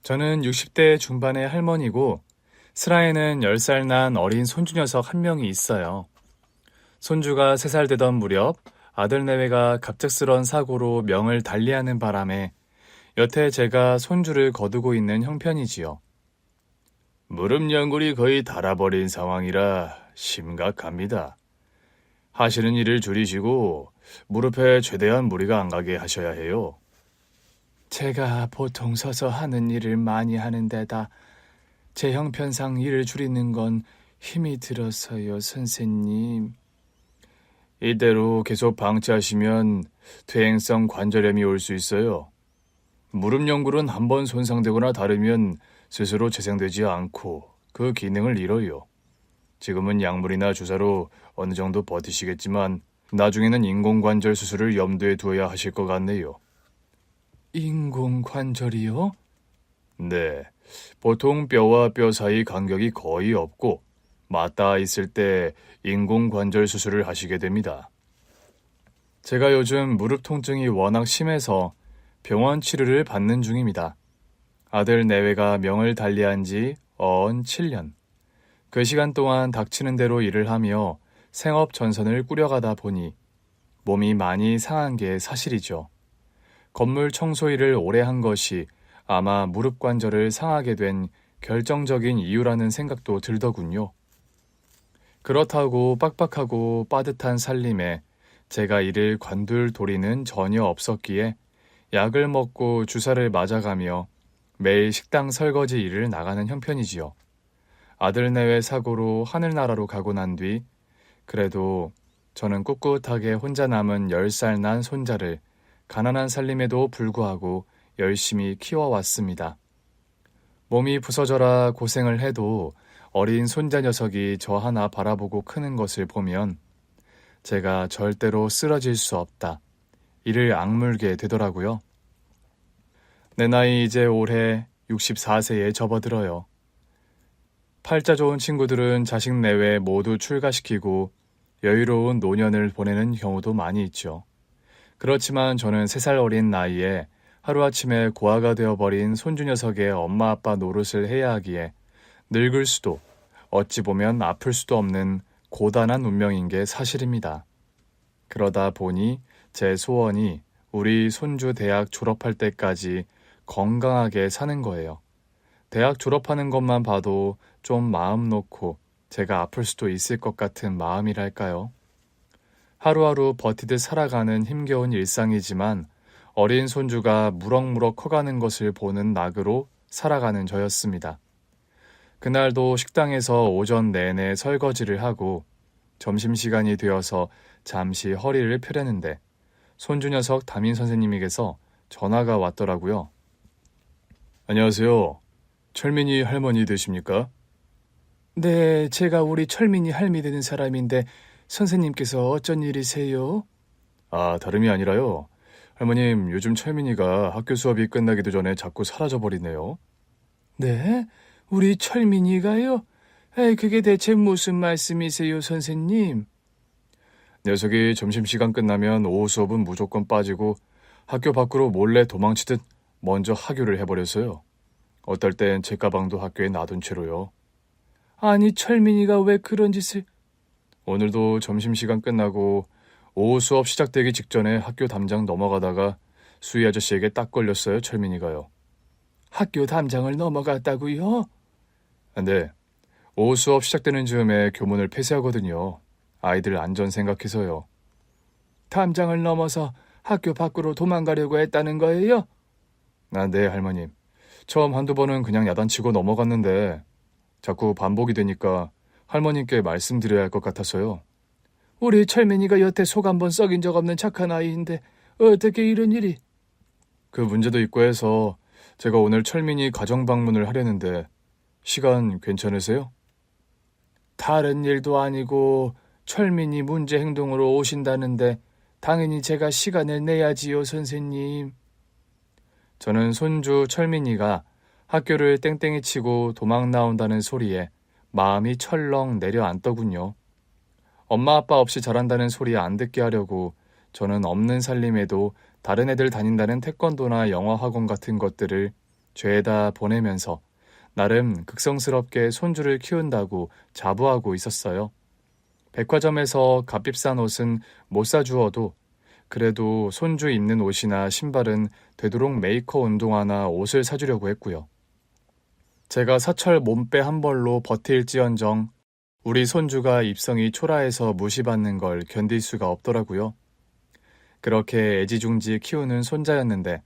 저는 60대 중반의 할머니고 슬하에는 10살 난 어린 손주 녀석 한 명이 있어요. 손주가 3살 되던 무렵 아들 내외가 갑작스런 사고로 명을 달리하는 바람에 여태 제가 손주를 거두고 있는 형편이지요. 무릎 연골이 거의 닳아버린 상황이라 심각합니다. 하시는 일을 줄이시고 무릎에 최대한 무리가 안 가게 하셔야 해요. 제가 보통 서서 하는 일을 많이 하는 데다 제 형편상 일을 줄이는 건 힘이 들어서요, 선생님. 이대로 계속 방치하시면 퇴행성 관절염이 올 수 있어요. 무릎 연골은 한번 손상되거나 다르면 스스로 재생되지 않고 그 기능을 잃어요. 지금은 약물이나 주사로 어느 정도 버티시겠지만 나중에는 인공관절 수술을 염두에 두어야 하실 것 같네요. 인공관절이요? 네, 보통 뼈와 뼈 사이 간격이 거의 없고 맞닿아 있을 때 인공관절 수술을 하시게 됩니다. 제가 요즘 무릎 통증이 워낙 심해서 병원 치료를 받는 중입니다. 아들 내외가 명을 달리한 지 어언 7년. 그 시간 동안 닥치는 대로 일을 하며 생업 전선을 꾸려가다 보니 몸이 많이 상한 게 사실이죠. 건물 청소 일을 오래 한 것이 아마 무릎 관절을 상하게 된 결정적인 이유라는 생각도 들더군요. 그렇다고 빡빡하고 빠듯한 살림에 제가 이를 관둘 도리는 전혀 없었기에 약을 먹고 주사를 맞아가며 매일 식당 설거지 일을 나가는 형편이지요. 아들 내외 사고로 하늘나라로 가고 난 뒤 그래도 저는 꿋꿋하게 혼자 남은 10살 난 손자를 가난한 살림에도 불구하고 열심히 키워왔습니다. 몸이 부서져라 고생을 해도 어린 손자 녀석이 저 하나 바라보고 크는 것을 보면 제가 절대로 쓰러질 수 없다. 이를 악물게 되더라고요. 내 나이 이제 올해 64세에 접어들어요. 팔자 좋은 친구들은 자식 내외 모두 출가시키고 여유로운 노년을 보내는 경우도 많이 있죠. 그렇지만 저는 3살 어린 나이에 하루아침에 고아가 되어버린 손주 녀석의 엄마 아빠 노릇을 해야 하기에 늙을 수도 어찌 보면 아플 수도 없는 고단한 운명인 게 사실입니다. 그러다 보니 제 소원이 우리 손주 대학 졸업할 때까지 건강하게 사는 거예요. 대학 졸업하는 것만 봐도 좀 마음 놓고 제가 아플 수도 있을 것 같은 마음이랄까요? 하루하루 버티듯 살아가는 힘겨운 일상이지만 어린 손주가 무럭무럭 커가는 것을 보는 낙으로 살아가는 저였습니다. 그날도 식당에서 오전 내내 설거지를 하고 점심시간이 되어서 잠시 허리를 펴려는데 손주 녀석 담임 선생님에게서 전화가 왔더라고요. 안녕하세요. 철민이 할머니 되십니까? 네, 제가 우리 철민이 할미 되는 사람인데 선생님께서 어쩐 일이세요? 아, 다름이 아니라요. 할머님, 요즘 철민이가 학교 수업이 끝나기도 전에 자꾸 사라져버리네요. 네? 우리 철민이가요? 에이, 그게 대체 무슨 말씀이세요, 선생님? 녀석이 점심시간 끝나면 오후 수업은 무조건 빠지고 학교 밖으로 몰래 도망치듯 먼저 하교를 해버렸어요. 어떨 땐 제 가방도 학교에 놔둔 채로요. 아니, 철민이가 왜 그런 짓을... 오늘도 점심시간 끝나고 오후 수업 시작되기 직전에 학교 담장 넘어가다가 수희 아저씨에게 딱 걸렸어요, 철민이가요. 학교 담장을 넘어갔다고요? 네. 오후 수업 시작되는 즈음에 교문을 폐쇄하거든요. 아이들 안전 생각해서요. 담장을 넘어서 학교 밖으로 도망가려고 했다는 거예요? 아, 네, 할머님. 처음 한두 번은 그냥 야단치고 넘어갔는데 자꾸 반복이 되니까 할머님께 말씀드려야 할 것 같아서요. 우리 철민이가 여태 속 한 번 썩인 적 없는 착한 아이인데 어떻게 이런 일이? 그 문제도 있고 해서 제가 오늘 철민이 가정 방문을 하려는데 시간 괜찮으세요? 다른 일도 아니고 철민이 문제 행동으로 오신다는데 당연히 제가 시간을 내야지요, 선생님. 저는 손주 철민이가 학교를 땡땡이 치고 도망 나온다는 소리에 마음이 철렁 내려앉더군요. 엄마 아빠 없이 자란다는 소리 안 듣게 하려고 저는 없는 살림에도 다른 애들 다닌다는 태권도나 영어 학원 같은 것들을 죄에다 보내면서 나름 극성스럽게 손주를 키운다고 자부하고 있었어요. 백화점에서 값비싼 옷은 못 사주어도 그래도 손주 입는 옷이나 신발은 되도록 메이커 운동화나 옷을 사주려고 했고요. 제가 사철 몸빼 한 벌로 버틸지언정 우리 손주가 입성이 초라해서 무시받는 걸 견딜 수가 없더라고요. 그렇게 애지중지 키우는 손자였는데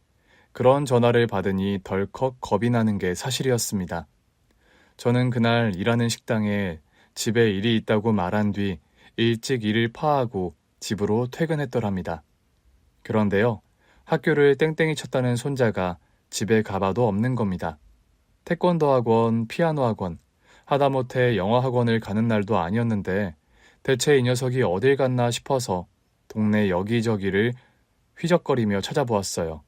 그런 전화를 받으니 덜컥 겁이 나는 게 사실이었습니다. 저는 그날 일하는 식당에 집에 일이 있다고 말한 뒤 일찍 일을 파하고 집으로 퇴근했더랍니다. 그런데요, 학교를 땡땡이 쳤다는 손자가 집에 가봐도 없는 겁니다. 태권도 학원, 피아노 학원, 하다못해 영어 학원을 가는 날도 아니었는데 대체 이 녀석이 어딜 갔나 싶어서 동네 여기저기를 휘적거리며 찾아보았어요.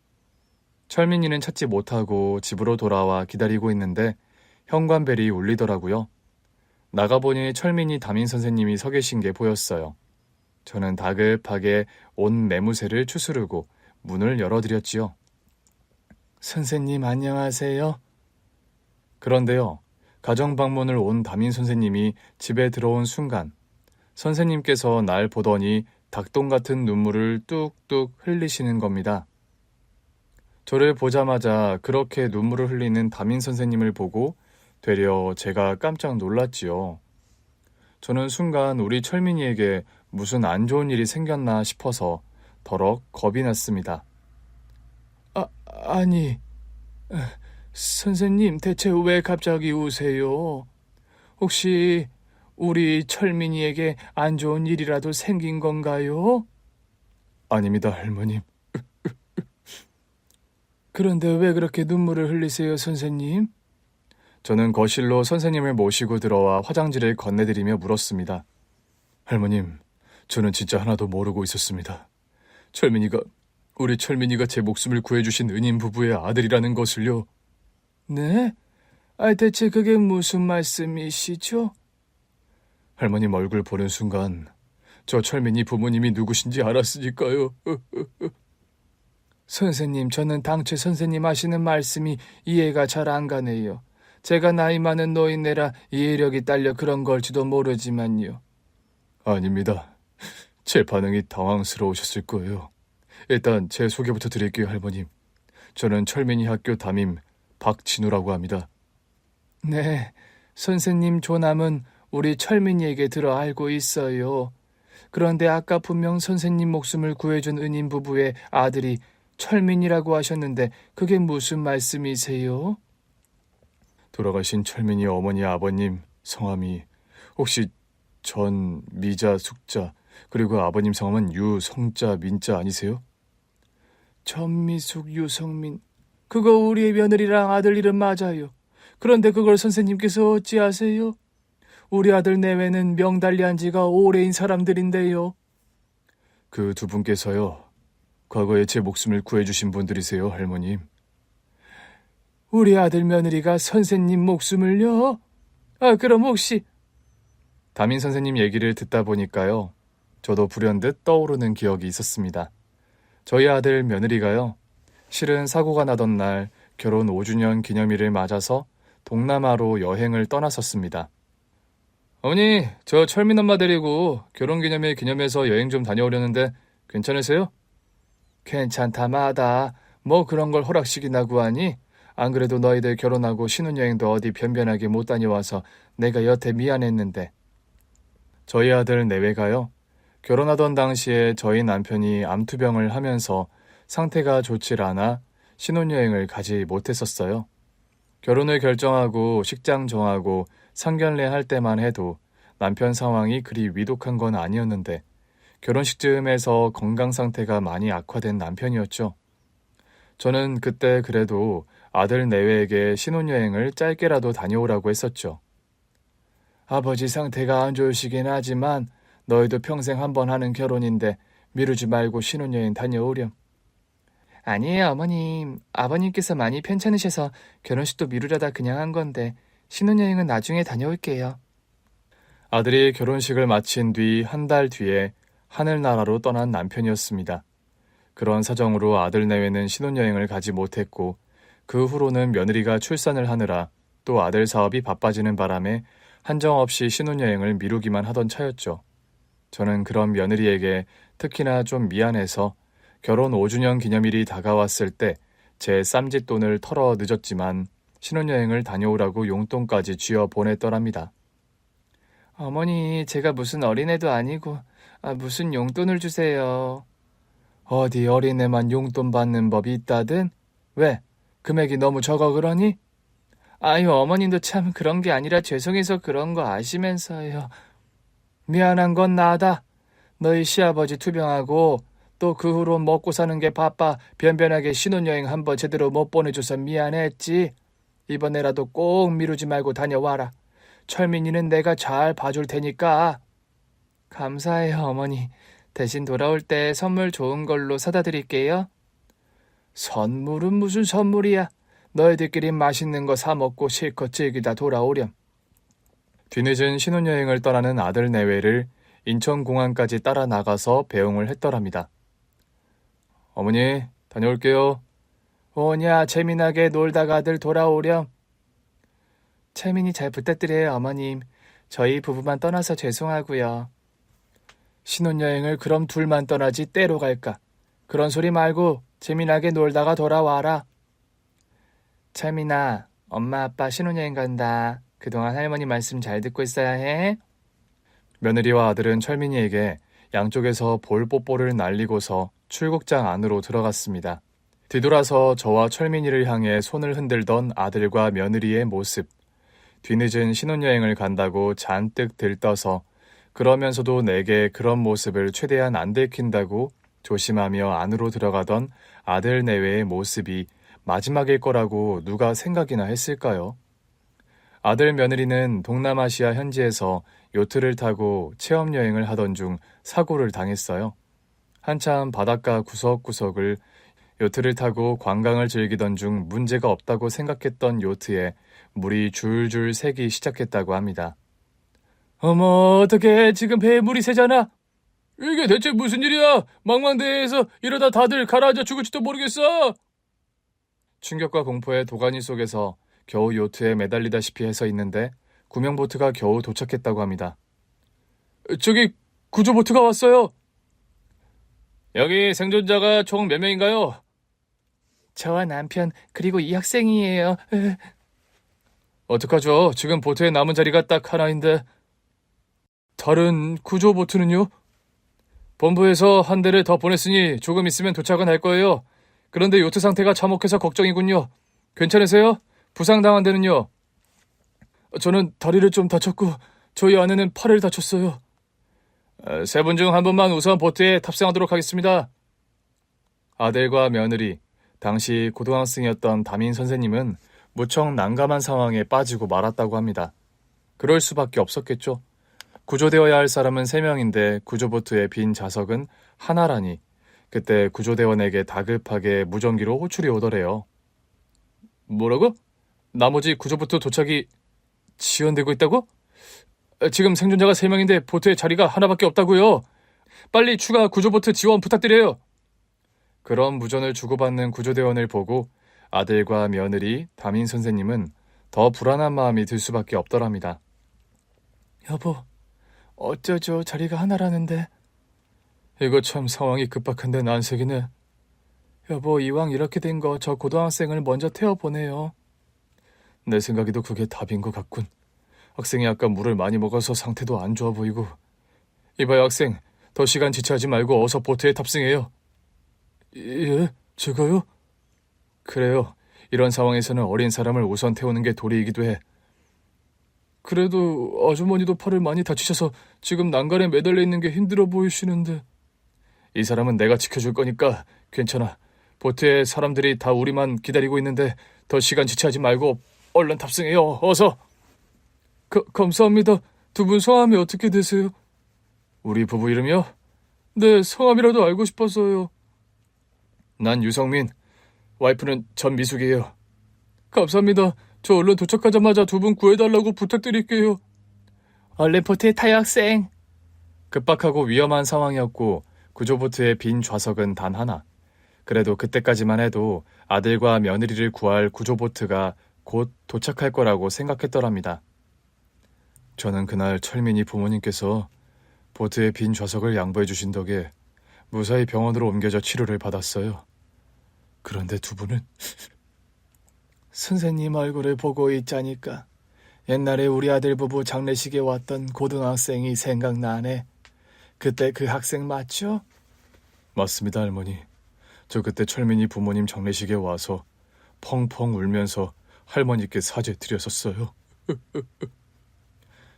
철민이는 찾지 못하고 집으로 돌아와 기다리고 있는데 현관벨이 울리더라고요. 나가보니 철민이 담임 선생님이 서 계신 게 보였어요. 저는 다급하게 온 매무새를 추스르고 문을 열어드렸지요. 선생님 안녕하세요. 그런데요, 가정방문을 온 담임 선생님이 집에 들어온 순간 선생님께서 날 보더니 닭똥 같은 눈물을 뚝뚝 흘리시는 겁니다. 저를 보자마자 그렇게 눈물을 흘리는 담임 선생님을 보고 되려 제가 깜짝 놀랐지요. 저는 순간 우리 철민이에게 무슨 안 좋은 일이 생겼나 싶어서 더럭 겁이 났습니다. 아니, 선생님 대체 왜 갑자기 우세요? 혹시 우리 철민이에게 안 좋은 일이라도 생긴 건가요? 아닙니다, 할머님. 그런데 왜 그렇게 눈물을 흘리세요, 선생님? 저는 거실로 선생님을 모시고 들어와 화장지를 건네드리며 물었습니다. 할머님, 저는 진짜 하나도 모르고 있었습니다. 우리 철민이가 제 목숨을 구해주신 은인 부부의 아들이라는 것을요. 네? 대체 그게 무슨 말씀이시죠? 할머님 얼굴 보는 순간 저 철민이 부모님이 누구신지 알았으니까요. 선생님, 저는 당최 선생님 하시는 말씀이 이해가 잘 안 가네요. 제가 나이 많은 노인네라 이해력이 딸려 그런 걸지도 모르지만요. 아닙니다. 제 반응이 당황스러우셨을 거예요. 일단 제 소개부터 드릴게요, 할머님. 저는 철민이 학교 담임 박진우라고 합니다. 네, 선생님 조남은 우리 철민이에게 들어 알고 있어요. 그런데 아까 분명 선생님 목숨을 구해준 은인 부부의 아들이 철민이라고 하셨는데 그게 무슨 말씀이세요? 돌아가신 철민이 어머니 아버님 성함이 혹시 전미자 숙자 그리고 아버님 성함은 유성자 민자 아니세요? 전미숙 유성민, 그거 우리의 며느리랑 아들 이름 맞아요. 그런데 그걸 선생님께서 어찌 아세요? 우리 아들 내외는 명달리한 지가 오래인 사람들인데요. 그 두 분께서요, 과거에 제 목숨을 구해주신 분들이세요, 할머님. 우리 아들 며느리가 선생님 목숨을요? 그럼 혹시... 담임 선생님 얘기를 듣다 보니까요, 저도 불현듯 떠오르는 기억이 있었습니다. 저희 아들 며느리가요, 실은 사고가 나던 날 결혼 5주년 기념일을 맞아서 동남아로 여행을 떠났었습니다. 어머니, 저 철민 엄마 데리고 결혼기념일 기념해서 여행 좀 다녀오려는데 괜찮으세요? 괜찮다 마다. 뭐 그런 걸 허락시키나 구하니? 안 그래도 너희들 결혼하고 신혼여행도 어디 변변하게 못 다녀와서 내가 여태 미안했는데. 저희 아들 내외가요, 결혼하던 당시에 저희 남편이 암투병을 하면서 상태가 좋질 않아 신혼여행을 가지 못했었어요. 결혼을 결정하고 식장 정하고 상견례 할 때만 해도 남편 상황이 그리 위독한 건 아니었는데 결혼식 즈음에서 건강 상태가 많이 악화된 남편이었죠. 저는 그때 그래도 아들 내외에게 신혼여행을 짧게라도 다녀오라고 했었죠. 아버지 상태가 안 좋으시긴 하지만 너희도 평생 한 번 하는 결혼인데 미루지 말고 신혼여행 다녀오렴. 아니에요, 어머님. 아버님께서 많이 편찮으셔서 결혼식도 미루려다 그냥 한 건데 신혼여행은 나중에 다녀올게요. 아들이 결혼식을 마친 뒤 한 달 뒤에 하늘나라로 떠난 남편이었습니다. 그런 사정으로 아들 내외는 신혼여행을 가지 못했고 그 후로는 며느리가 출산을 하느라 또 아들 사업이 바빠지는 바람에 한정없이 신혼여행을 미루기만 하던 차였죠. 저는 그런 며느리에게 특히나 좀 미안해서 결혼 5주년 기념일이 다가왔을 때 제 쌈짓돈을 털어 늦었지만 신혼여행을 다녀오라고 용돈까지 쥐어 보냈더랍니다. 어머니, 제가 무슨 어린애도 아니고 무슨 용돈을 주세요. 어디 어린애만 용돈 받는 법이 있다든? 왜? 금액이 너무 적어 그러니? 아유, 어머님도 참 그런 게 아니라 죄송해서 그런 거 아시면서요. 미안한 건 나다. 너희 시아버지 투병하고 또 그 후로 먹고 사는 게 바빠 변변하게 신혼여행 한번 제대로 못 보내줘서 미안했지. 이번에라도 꼭 미루지 말고 다녀와라. 철민이는 내가 잘 봐줄 테니까. 감사해요, 어머니. 대신 돌아올 때 선물 좋은 걸로 사다 드릴게요. 선물은 무슨 선물이야. 너희들끼리 맛있는 거 사 먹고 실컷 즐기다 돌아오렴. 뒤늦은 신혼여행을 떠나는 아들 내외를 인천공항까지 따라 나가서 배웅을 했더랍니다. 어머니, 다녀올게요. 오냐, 재미나게 놀다가들 돌아오렴. 철민이 잘 부탁드려요, 어머님. 저희 부부만 떠나서 죄송하고요. 신혼여행을 그럼 둘만 떠나지 때로 갈까? 그런 소리 말고 재미나게 놀다가 돌아와라. 철민아, 엄마 아빠 신혼여행 간다. 그동안 할머니 말씀 잘 듣고 있어야 해. 며느리와 아들은 철민이에게 양쪽에서 볼뽀뽀를 날리고서 출국장 안으로 들어갔습니다. 뒤돌아서 저와 철민이를 향해 손을 흔들던 아들과 며느리의 모습. 뒤늦은 신혼여행을 간다고 잔뜩 들떠서 그러면서도 내게 그런 모습을 최대한 안 들킨다고 조심하며 안으로 들어가던 아들 내외의 모습이 마지막일 거라고 누가 생각이나 했을까요? 아들 며느리는 동남아시아 현지에서 요트를 타고 체험여행을 하던 중 사고를 당했어요. 한참 바닷가 구석구석을 요트를 타고 관광을 즐기던 중 문제가 없다고 생각했던 요트에 물이 줄줄 새기 시작했다고 합니다. 어머, 어떡해. 지금 배에 물이 새잖아. 이게 대체 무슨 일이야. 망망대해에서 이러다 다들 가라앉아 죽을지도 모르겠어. 충격과 공포의 도가니 속에서 겨우 요트에 매달리다시피 해서 있는데 구명보트가 겨우 도착했다고 합니다. 저기 구조보트가 왔어요. 여기 생존자가 총 몇 명인가요? 저와 남편 그리고 이 학생이에요. 어떡하죠? 지금 보트에 남은 자리가 딱 하나인데. 다른 구조보트는요? 본부에서 한 대를 더 보냈으니 조금 있으면 도착은 할 거예요. 그런데 요트 상태가 참혹해서 걱정이군요. 괜찮으세요? 부상당한 데는요? 저는 다리를 좀 다쳤고 저희 아내는 팔을 다쳤어요. 세 분 중 한 분만 우선 보트에 탑승하도록 하겠습니다. 아들과 며느리, 당시 고등학생이었던 담임 선생님은 무척 난감한 상황에 빠지고 말았다고 합니다. 그럴 수밖에 없었겠죠. 구조되어야 할 사람은 3명인데 구조보트의 빈 좌석은 하나라니 그때 구조대원에게 다급하게 무전기로 호출이 오더래요. 뭐라고? 나머지 구조보트 도착이 지연되고 있다고? 지금 생존자가 3명인데 보트에 자리가 하나밖에 없다고요. 빨리 추가 구조보트 지원 부탁드려요. 그런 무전을 주고받는 구조대원을 보고 아들과 며느리, 담임 선생님은 더 불안한 마음이 들 수밖에 없더랍니다. 여보, 어쩌죠? 자리가 하나라는데. 이거 참 상황이 급박한데 난색이네. 여보, 이왕 이렇게 된 거 저 고등학생을 먼저 태워보내요. 내 생각에도 그게 답인 것 같군. 학생이 아까 물을 많이 먹어서 상태도 안 좋아 보이고. 이봐요 학생, 더 시간 지체하지 말고 어서 보트에 탑승해요. 예? 제가요? 그래요. 이런 상황에서는 어린 사람을 우선 태우는 게 도리이기도 해. 그래도 아주머니도 팔을 많이 다치셔서 지금 난간에 매달려 있는 게 힘들어 보이시는데. 이 사람은 내가 지켜줄 거니까 괜찮아. 보트에 사람들이 다 우리만 기다리고 있는데 더 시간 지체하지 말고 얼른 탑승해요. 어서. 감사합니다. 두 분 성함이 어떻게 되세요? 우리 부부 이름이요? 네, 성함이라도 알고 싶어서요. 난 유성민, 와이프는 전미숙이에요. 감사합니다. 저 얼른 도착하자마자 두 분 구해달라고 부탁드릴게요. 얼른 보트에 타요 학생. 급박하고 위험한 상황이었고 구조보트의 빈 좌석은 단 하나. 그래도 그때까지만 해도 아들과 며느리를 구할 구조보트가 곧 도착할 거라고 생각했더랍니다. 저는 그날 철민이 부모님께서 보트의 빈 좌석을 양보해 주신 덕에 무사히 병원으로 옮겨져 치료를 받았어요. 그런데 두 분은 선생님 얼굴을 보고 있자니까 옛날에 우리 아들 부부 장례식에 왔던 고등학생이 생각나네. 그때 그 학생 맞죠? 맞습니다, 할머니. 저 그때 철민이 부모님 장례식에 와서 펑펑 울면서 할머니께 사죄 드렸었어요.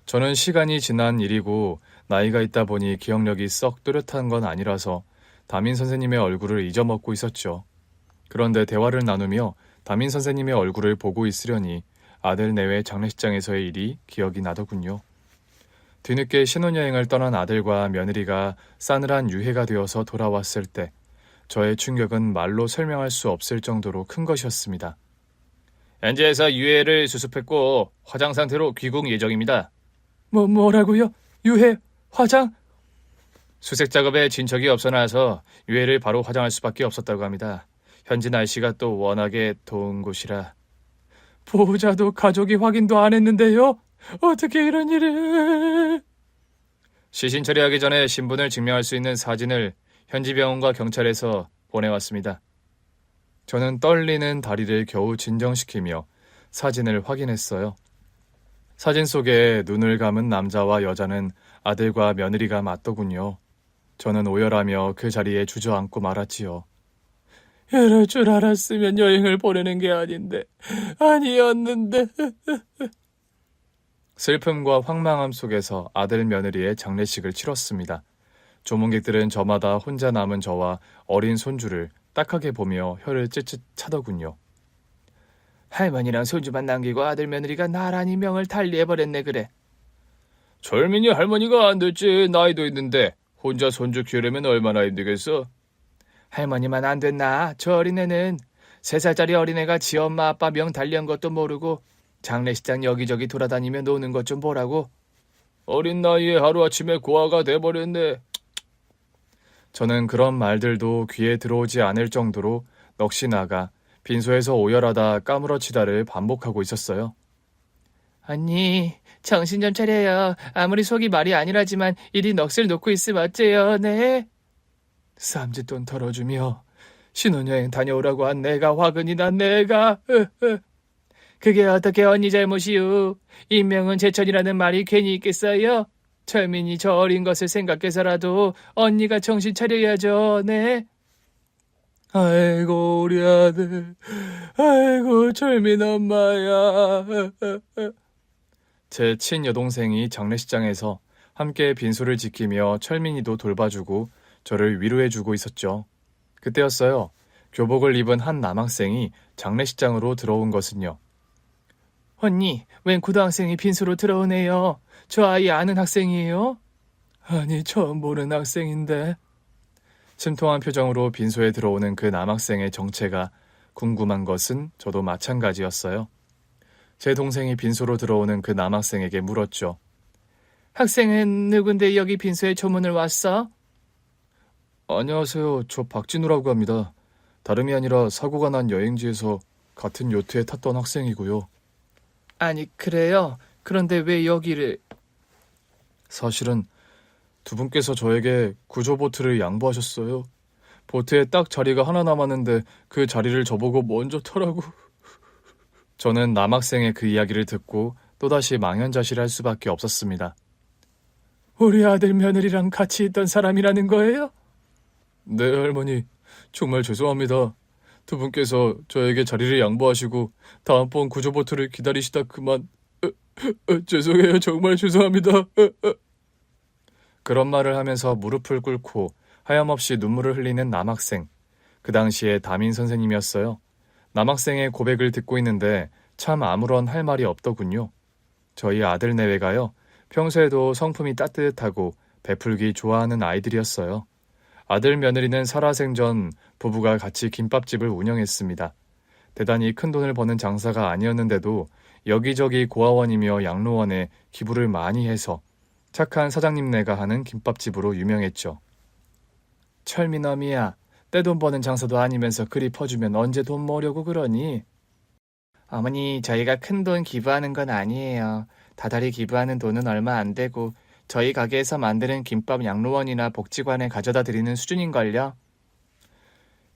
저는 시간이 지난 일이고 나이가 있다 보니 기억력이 썩 또렷한 건 아니라서 담임 선생님의 얼굴을 잊어먹고 있었죠. 그런데 대화를 나누며 담임 선생님의 얼굴을 보고 있으려니 아들 내외 장례식장에서의 일이 기억이 나더군요. 뒤늦게 신혼여행을 떠난 아들과 며느리가 싸늘한 유해가 되어서 돌아왔을 때 저의 충격은 말로 설명할 수 없을 정도로 큰 것이었습니다. 현지에서 유해를 수습했고 화장 상태로 귀국 예정입니다. 뭐라고요? 유해? 화장? 수색 작업에 진척이 없어나서 유해를 바로 화장할 수밖에 없었다고 합니다. 현지 날씨가 또 워낙에 더운 곳이라. 보호자도 가족이 확인도 안 했는데요? 어떻게 이런 일을... 시신 처리하기 전에 신분을 증명할 수 있는 사진을 현지 병원과 경찰에서 보내왔습니다. 저는 떨리는 다리를 겨우 진정시키며 사진을 확인했어요. 사진 속에 눈을 감은 남자와 여자는 아들과 며느리가 맞더군요. 저는 오열하며 그 자리에 주저앉고 말았지요. 이럴 줄 알았으면 여행을 보내는 게 아니었는데. 슬픔과 황망함 속에서 아들 며느리의 장례식을 치렀습니다. 조문객들은 저마다 혼자 남은 저와 어린 손주를 딱하게 보며 혀를 찌릿 차더군요. 할머니랑 손주만 남기고 아들 며느리가 나란히 명을 달리해버렸네 그래. 철민이 할머니가 안 됐지. 나이도 있는데 혼자 손주 키우려면 얼마나 힘들겠어. 할머니만 안 됐나? 저 어린애는 3살짜리 어린애가 지 엄마 아빠 명 달리한 것도 모르고 장례식장 여기저기 돌아다니며 노는 것 좀 보라고. 어린 나이에 하루아침에 고아가 돼버렸네. 저는 그런 말들도 귀에 들어오지 않을 정도로 넋이 나가 빈소에서 오열하다 까무러치다를 반복하고 있었어요. 언니, 정신 좀 차려요. 아무리 속이 말이 아니라지만 이리 넋을 놓고 있으면 어째요, 네? 쌈짓돈 털어주며 신혼여행 다녀오라고 한 내가 화근이 난 내가... 그게 어떻게 언니 잘못이유. 인명은 제천이라는 말이 괜히 있겠어요? 철민이 저 어린 것을 생각해서라도 언니가 정신 차려야죠, 네? 아이고 우리 아들, 아이고 철민 엄마야. 제 친여동생이 장례식장에서 함께 빈소를 지키며 철민이도 돌봐주고 저를 위로해주고 있었죠. 그때였어요. 교복을 입은 한 남학생이 장례식장으로 들어온 것은요. 언니, 웬 고등학생이 빈소로 들어오네요. 저 아이 아는 학생이에요? 아니, 처음 보는 학생인데. 심통한 표정으로 빈소에 들어오는 그 남학생의 정체가 궁금한 것은 저도 마찬가지였어요. 제 동생이 빈소로 들어오는 그 남학생에게 물었죠. 학생은 누군데 여기 빈소에 조문을 왔어? 안녕하세요. 저 박진우라고 합니다. 다름이 아니라 사고가 난 여행지에서 같은 요트에 탔던 학생이고요. 아니, 그래요? 그런데 왜 여기를... 사실은 두 분께서 저에게 구조보트를 양보하셨어요. 보트에 딱 자리가 하나 남았는데 그 자리를 저보고 먼저 타라고. 저는 남학생의 그 이야기를 듣고 또다시 망연자실할 수밖에 없었습니다. 우리 아들 며느리랑 같이 있던 사람이라는 거예요? 네, 할머니. 정말 죄송합니다. 두 분께서 저에게 자리를 양보하시고 다음번 구조보트를 기다리시다 그만... 죄송해요. 정말 죄송합니다. 그런 말을 하면서 무릎을 꿇고 하염없이 눈물을 흘리는 남학생. 그 당시에 담임 선생님이었어요. 남학생의 고백을 듣고 있는데 참 아무런 할 말이 없더군요. 저희 아들 내외가요. 평소에도 성품이 따뜻하고 베풀기 좋아하는 아이들이었어요. 아들 며느리는 살아생전 부부가 같이 김밥집을 운영했습니다. 대단히 큰 돈을 버는 장사가 아니었는데도 여기저기 고아원이며 양로원에 기부를 많이 해서 착한 사장님네가 하는 김밥집으로 유명했죠. 철민엄이야, 떼돈 버는 장사도 아니면서 그리 퍼주면 언제 돈 모으려고 그러니? 어머니, 저희가 큰 돈 기부하는 건 아니에요. 다달이 기부하는 돈은 얼마 안 되고 저희 가게에서 만드는 김밥 양로원이나 복지관에 가져다 드리는 수준인걸요.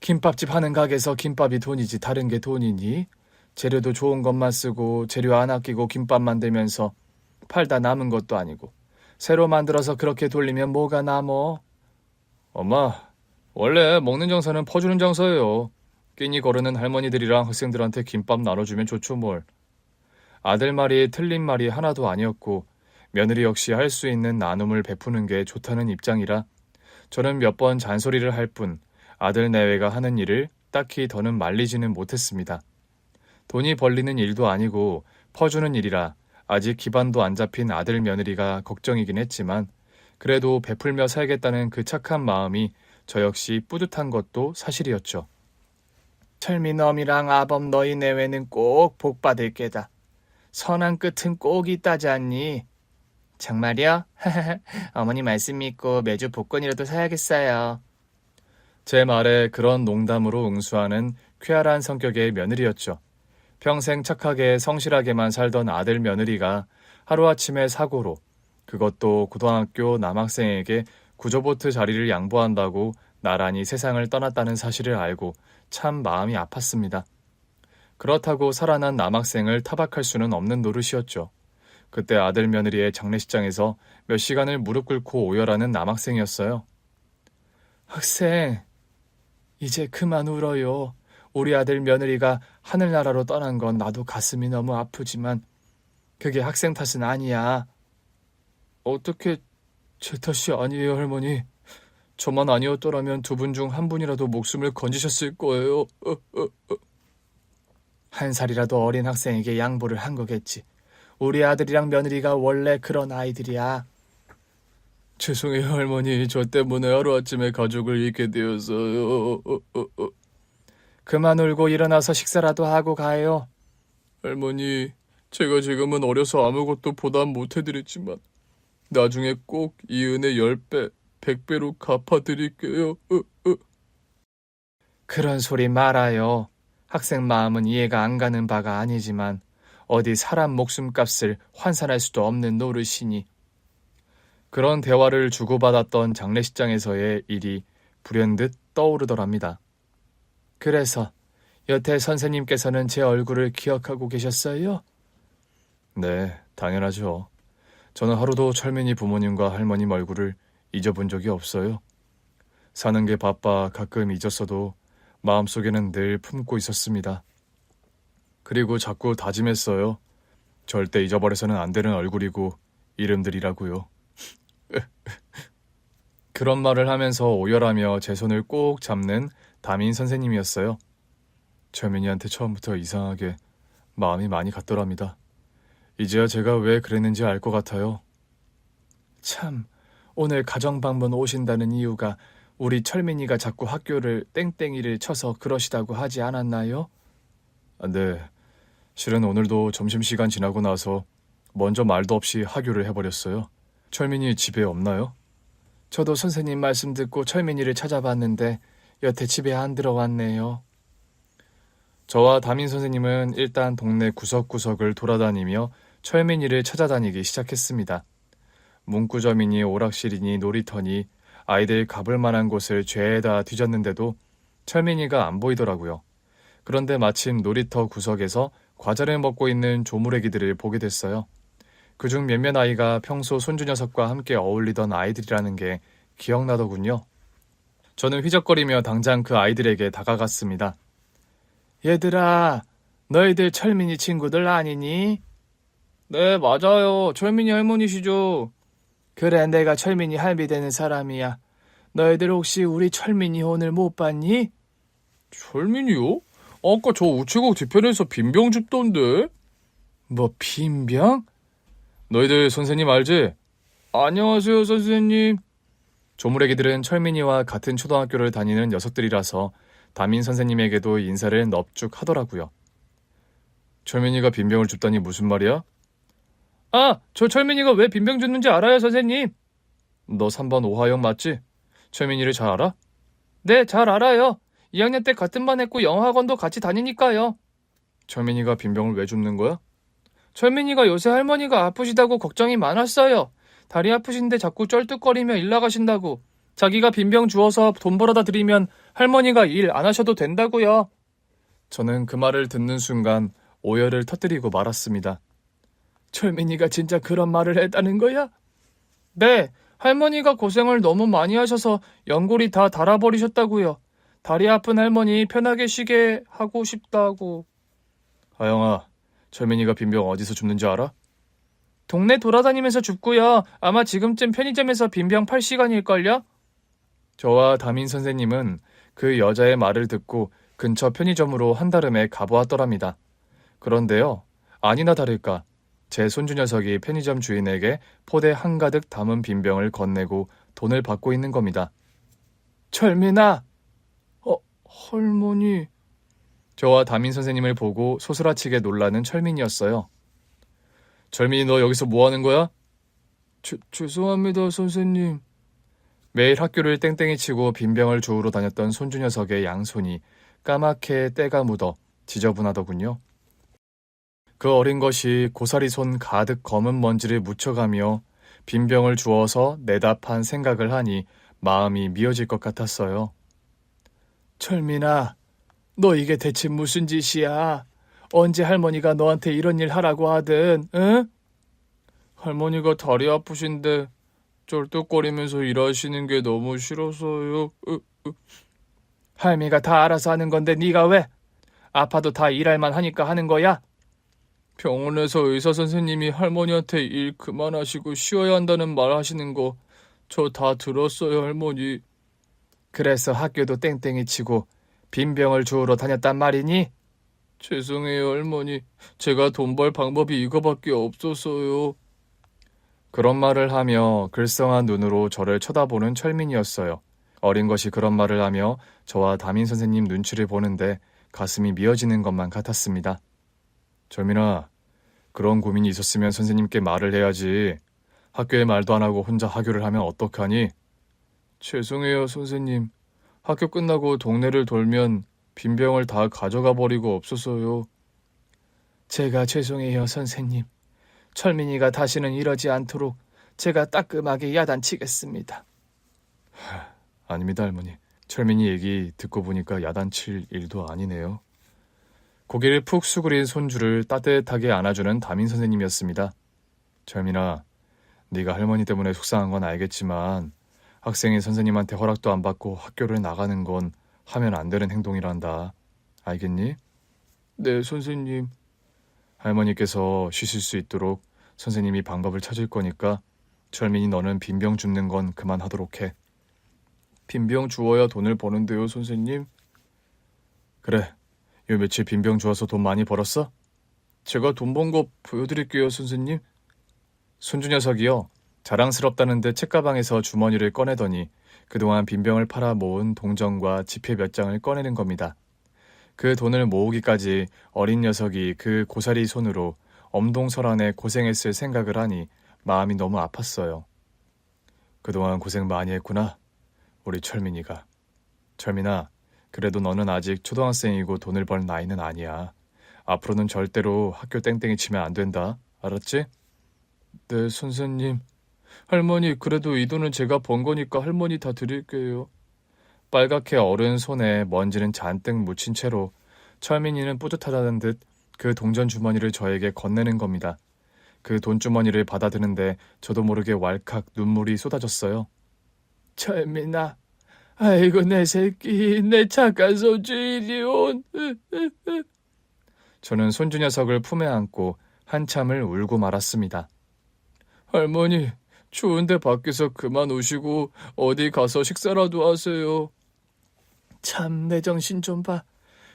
김밥집 하는 가게에서 김밥이 돈이지 다른 게 돈이니? 재료도 좋은 것만 쓰고 재료 안 아끼고 김밥 만들면서 팔다 남은 것도 아니고 새로 만들어서 그렇게 돌리면 뭐가 남어? 엄마, 원래 먹는 장사는 퍼주는 장사예요. 끼니 거르는 할머니들이랑 학생들한테 김밥 나눠주면 좋죠 뭘. 아들 말이 틀린 말이 하나도 아니었고 며느리 역시 할 수 있는 나눔을 베푸는 게 좋다는 입장이라 저는 몇 번 잔소리를 할 뿐 아들 내외가 하는 일을 딱히 더는 말리지는 못했습니다. 돈이 벌리는 일도 아니고 퍼주는 일이라 아직 기반도 안 잡힌 아들 며느리가 걱정이긴 했지만 그래도 베풀며 살겠다는 그 착한 마음이 저 역시 뿌듯한 것도 사실이었죠. 철민엄이랑 아범 너희 내외는 꼭 복받을 게다. 선한 끝은 꼭 있다지 않니? 정말요? 어머니 말씀 믿고 매주 복권이라도 사야겠어요. 제 말에 그런 농담으로 응수하는 쾌활한 성격의 며느리였죠. 평생 착하게 성실하게만 살던 아들 며느리가 하루아침에 사고로, 그것도 고등학교 남학생에게 구조보트 자리를 양보한다고 나란히 세상을 떠났다는 사실을 알고 참 마음이 아팠습니다. 그렇다고 살아난 남학생을 타박할 수는 없는 노릇이었죠. 그때 아들 며느리의 장례식장에서 몇 시간을 무릎 꿇고 오열하는 남학생이었어요. 학생, 이제 그만 울어요. 우리 아들 며느리가 하늘나라로 떠난 건 나도 가슴이 너무 아프지만 그게 학생 탓은 아니야. 어떻게 제 탓이 아니에요, 할머니. 저만 아니었더라면 두 분 중 한 분이라도 목숨을 건지셨을 거예요. 한 살이라도 어린 학생에게 양보를 한 거겠지. 우리 아들이랑 며느리가 원래 그런 아이들이야. 죄송해요, 할머니. 저 때문에 하루아침에 가족을 잃게 되었어요. 그만 울고 일어나서 식사라도 하고 가요. 할머니, 제가 지금은 어려서 아무것도 보답 못해드렸지만 나중에 꼭 이 은혜 10배, 100배로 갚아드릴게요. 그런 소리 말아요. 학생 마음은 이해가 안 가는 바가 아니지만 어디 사람 목숨값을 환산할 수도 없는 노릇이니. 그런 대화를 주고받았던 장례식장에서의 일이 불현듯 떠오르더랍니다. 그래서 여태 선생님께서는 제 얼굴을 기억하고 계셨어요? 네, 당연하죠. 저는 하루도 철민이 부모님과 할머님 얼굴을 잊어본 적이 없어요. 사는 게 바빠 가끔 잊었어도 마음속에는 늘 품고 있었습니다. 그리고 자꾸 다짐했어요. 절대 잊어버려서는 안 되는 얼굴이고 이름들이라고요. 그런 말을 하면서 오열하며 제 손을 꼭 잡는 담임 선생님이었어요. 철민이한테 처음부터 이상하게 마음이 많이 갔더랍니다. 이제야 제가 왜 그랬는지 알 것 같아요. 참, 오늘 가정방문 오신다는 이유가 우리 철민이가 자꾸 학교를 땡땡이를 쳐서 그러시다고 하지 않았나요? 네, 실은 오늘도 점심시간 지나고 나서 먼저 말도 없이 하교를 해버렸어요. 철민이 집에 없나요? 저도 선생님 말씀 듣고 철민이를 찾아봤는데 여태 집에 안 들어왔네요. 저와 담임 선생님은 일단 동네 구석구석을 돌아다니며 철민이를 찾아다니기 시작했습니다. 문구점이니 오락실이니 놀이터니 아이들 가볼 만한 곳을 죄다 뒤졌는데도 철민이가 안 보이더라고요. 그런데 마침 놀이터 구석에서 과자를 먹고 있는 조무래기들을 보게 됐어요. 그중 몇몇 아이가 평소 손주 녀석과 함께 어울리던 아이들이라는 게 기억나더군요. 저는 휘적거리며 당장 그 아이들에게 다가갔습니다. 얘들아, 너희들 철민이 친구들 아니니? 네, 맞아요. 철민이 할머니시죠. 그래, 내가 철민이 할미 되는 사람이야. 너희들 혹시 우리 철민이 오늘 못 봤니? 철민이요? 아까 저 우체국 뒤편에서 빈병 줍던데. 뭐 빈병? 너희들 선생님 알지? 안녕하세요, 선생님. 조무래기들은 철민이와 같은 초등학교를 다니는 녀석들이라서 담임 선생님에게도 인사를 넙죽 하더라고요. 철민이가 빈병을 줍다니 무슨 말이야? 아, 저 철민이가 왜 빈병 줬는지 알아요, 선생님. 너 3번 오하영 맞지? 철민이를 잘 알아? 네, 잘 알아요. 2학년 때 같은 반 했고 영어학원도 같이 다니니까요. 철민이가 빈병을 왜 줍는 거야? 철민이가 요새 할머니가 아프시다고 걱정이 많았어요. 다리 아프신데 자꾸 쩔뚝거리며 일 나가신다고. 자기가 빈병 주워서 돈 벌어다 드리면 할머니가 일 안 하셔도 된다고요. 저는 그 말을 듣는 순간 오열을 터뜨리고 말았습니다. 철민이가 진짜 그런 말을 했다는 거야? 네, 할머니가 고생을 너무 많이 하셔서 연골이 다 닳아버리셨다고요. 다리 아픈 할머니 편하게 쉬게 하고 싶다고. 아영아, 철민이가 빈병 어디서 줍는지 알아? 동네 돌아다니면서 줍고요. 아마 지금쯤 편의점에서 빈병 팔 시간일걸요? 저와 담임 선생님은 그 여자의 말을 듣고 근처 편의점으로 한달음에 가보았더랍니다. 그런데요, 아니나 다를까 제 손주 녀석이 편의점 주인에게 포대 한가득 담은 빈병을 건네고 돈을 받고 있는 겁니다. 철민아. 할머니. 저와 담임 선생님을 보고 소스라치게 놀라는 철민이었어요. 철민이 너 여기서 뭐 하는 거야? 죄송합니다, 선생님. 매일 학교를 땡땡이 치고 빈병을 주우러 다녔던 손주 녀석의 양손이 까맣게 때가 묻어 지저분하더군요. 그 어린 것이 고사리 손 가득 검은 먼지를 묻혀가며 빈병을 주워서 내다 판 생각을 하니 마음이 미어질 것 같았어요. 철민아, 너 이게 대체 무슨 짓이야? 언제 할머니가 너한테 이런 일 하라고 하든, 응? 할머니가 다리 아프신데 쩔뚝거리면서 일하시는 게 너무 싫어서요. 할미가 다 알아서 하는 건데 네가 왜? 아파도 다 일할만 하니까 하는 거야? 병원에서 의사 선생님이 할머니한테 일 그만하시고 쉬어야 한다는 말 하시는 거 저 다 들었어요, 할머니. 그래서 학교도 땡땡이 치고 빈병을 주우러 다녔단 말이니? 죄송해요, 할머니. 제가 돈 벌 방법이 이거밖에 없어서요. 그런 말을 하며 글썽한 눈으로 저를 쳐다보는 철민이었어요. 어린 것이 그런 말을 하며 저와 담임 선생님 눈치를 보는데 가슴이 미어지는 것만 같았습니다. 철민아, 그런 고민이 있었으면 선생님께 말을 해야지. 학교에 말도 안 하고 혼자 하교를 하면 어떡하니? 죄송해요, 선생님. 학교 끝나고 동네를 돌면 빈병을 다 가져가 버리고 없어서요. 제가 죄송해요, 선생님. 철민이가 다시는 이러지 않도록 제가 따끔하게 야단치겠습니다. 아닙니다, 할머니. 철민이 얘기 듣고 보니까 야단칠 일도 아니네요. 고개를 푹 수그린 손주를 따뜻하게 안아주는 담임 선생님이었습니다. 철민아, 네가 할머니 때문에 속상한 건 알겠지만 학생이 선생님한테 허락도 안 받고 학교를 나가는 건 하면 안 되는 행동이란다. 알겠니? 네, 선생님. 할머니께서 쉬실 수 있도록 선생님이 방법을 찾을 거니까 철민이 너는 빈병 줍는 건 그만하도록 해. 빈병 주워야 돈을 버는데요, 선생님. 그래, 요 며칠 빈병 주워서 돈 많이 벌었어? 제가 돈 번 거 보여드릴게요, 선생님. 손주 녀석이요. 자랑스럽다는 듯 책가방에서 주머니를 꺼내더니 그동안 빈병을 팔아 모은 동전과 지폐 몇 장을 꺼내는 겁니다. 그 돈을 모으기까지 어린 녀석이 그 고사리 손으로 엄동설안에 고생했을 생각을 하니 마음이 너무 아팠어요. 그동안 고생 많이 했구나, 우리 철민이가. 철민아, 그래도 너는 아직 초등학생이고 돈을 벌 나이는 아니야. 앞으로는 절대로 학교 땡땡이 치면 안 된다. 알았지? 네, 선생님. 할머니, 그래도 이 돈은 제가 번 거니까 할머니 다 드릴게요. 빨갛게 어른 손에 먼지는 잔뜩 묻힌 채로 철민이는 뿌듯하다는 듯 그 동전 주머니를 저에게 건네는 겁니다. 그 돈주머니를 받아드는데 저도 모르게 왈칵 눈물이 쏟아졌어요. 철민아, 아이고 내 새끼, 내 착한 손주 이리 온. 저는 손주 녀석을 품에 안고 한참을 울고 말았습니다. 할머니, 추운데 밖에서 그만 오시고 어디 가서 식사라도 하세요. 참, 내 정신 좀 봐.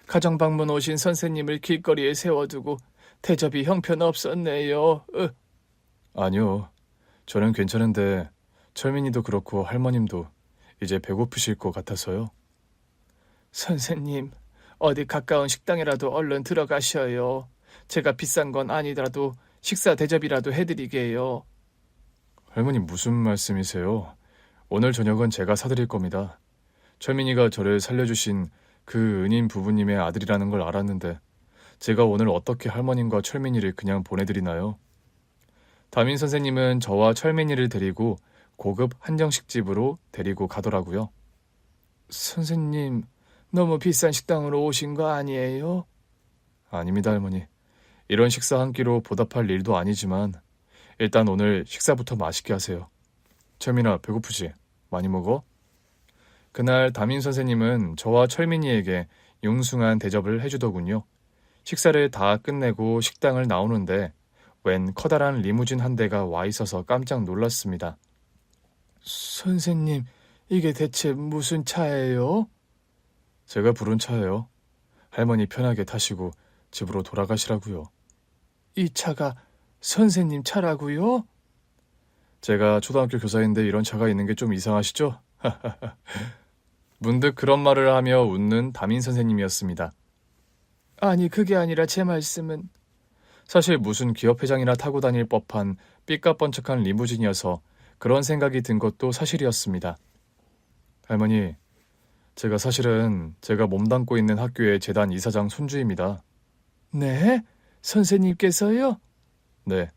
가정방문 오신 선생님을 길거리에 세워두고 대접이 형편없었네요. 아니요, 저는 괜찮은데 철민이도 그렇고 할머님도 이제 배고프실 것 같아서요. 선생님, 어디 가까운 식당이라도 얼른 들어가셔요. 제가 비싼 건 아니더라도 식사 대접이라도 해드리게요. 할머니 무슨 말씀이세요? 오늘 저녁은 제가 사드릴 겁니다. 철민이가 저를 살려주신 그 은인 부부님의 아들이라는 걸 알았는데 제가 오늘 어떻게 할머님과 철민이를 그냥 보내드리나요? 담임 선생님은 저와 철민이를 데리고 고급 한정식집으로 데리고 가더라고요. 선생님, 너무 비싼 식당으로 오신 거 아니에요? 아닙니다, 할머니. 이런 식사 한 끼로 보답할 일도 아니지만 일단 오늘 식사부터 맛있게 하세요. 철민아, 배고프지? 많이 먹어? 그날 담임 선생님은 저와 철민이에게 융숭한 대접을 해주더군요. 식사를 다 끝내고 식당을 나오는데 웬 커다란 리무진 한 대가 와 있어서 깜짝 놀랐습니다. 선생님, 이게 대체 무슨 차예요? 제가 부른 차예요. 할머니 편하게 타시고 집으로 돌아가시라고요. 이 차가 선생님 차라고요? 제가 초등학교 교사인데 이런 차가 있는 게 좀 이상하시죠? 문득 그런 말을 하며 웃는 담임 선생님이었습니다. 아니, 그게 아니라 제 말씀은 사실 무슨 기업 회장이나 타고 다닐 법한 삐까뻔쩍한 리무진이어서 그런 생각이 든 것도 사실이었습니다. 할머니, 제가 사실은 제가 몸담고 있는 학교의 재단 이사장 손주입니다. 네? 선생님께서요? 네.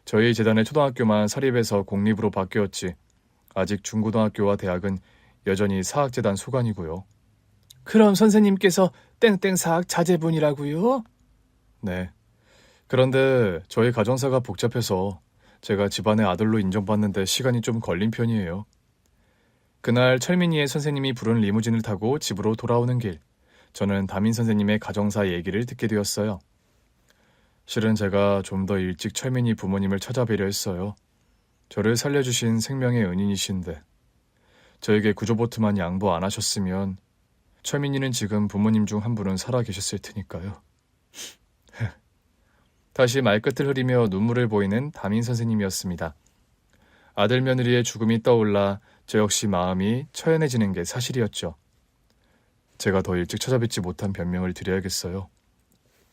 저희 재단의 초등학교만 사립에서 공립으로 바뀌었지 아직 중고등학교와 대학은 여전히 사학재단 소관이고요. 그럼 선생님께서 땡땡 사학 자제분이라고요? 네. 그런데 저희 가정사가 복잡해서 제가 집안의 아들로 인정받는데 시간이 좀 걸린 편이에요. 그날 철민이의 선생님이 부른 리무진을 타고 집으로 돌아오는 길, 저는 담임 선생님의 가정사 얘기를 듣게 되었어요. 실은 제가 좀 더 일찍 철민이 부모님을 찾아뵈려 했어요. 저를 살려주신 생명의 은인이신데 저에게 구조보트만 양보 안 하셨으면 철민이는 지금 부모님 중 한 분은 살아 계셨을 테니까요. 다시 말끝을 흐리며 눈물을 보이는 담임 선생님이었습니다. 아들 며느리의 죽음이 떠올라 저 역시 마음이 처연해지는 게 사실이었죠. 제가 더 일찍 찾아뵙지 못한 변명을 드려야겠어요.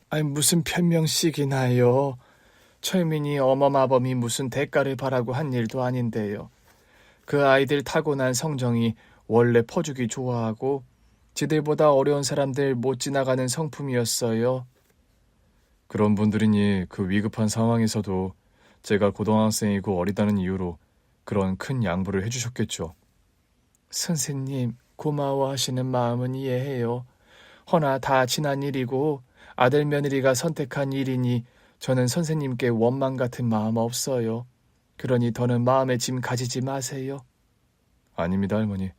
아니, 무슨 변명씩이나요. 철민이 어머마범이 무슨 대가를 바라고 한 일도 아닌데요. 그 아이들 타고난 성정이 원래 퍼주기 좋아하고 지들보다 어려운 사람들 못 지나가는 성품이었어요. 그런 분들이니 그 위급한 상황에서도 제가 고등학생이고 어리다는 이유로 그런 큰 양보를 해주셨겠죠. 선생님, 고마워하시는 마음은 이해해요. 허나 다 지난 일이고 아들 며느리가 선택한 일이니 저는 선생님께 원망 같은 마음 없어요. 그러니 더는 마음에 짐 가지지 마세요. 아닙니다, 할머니.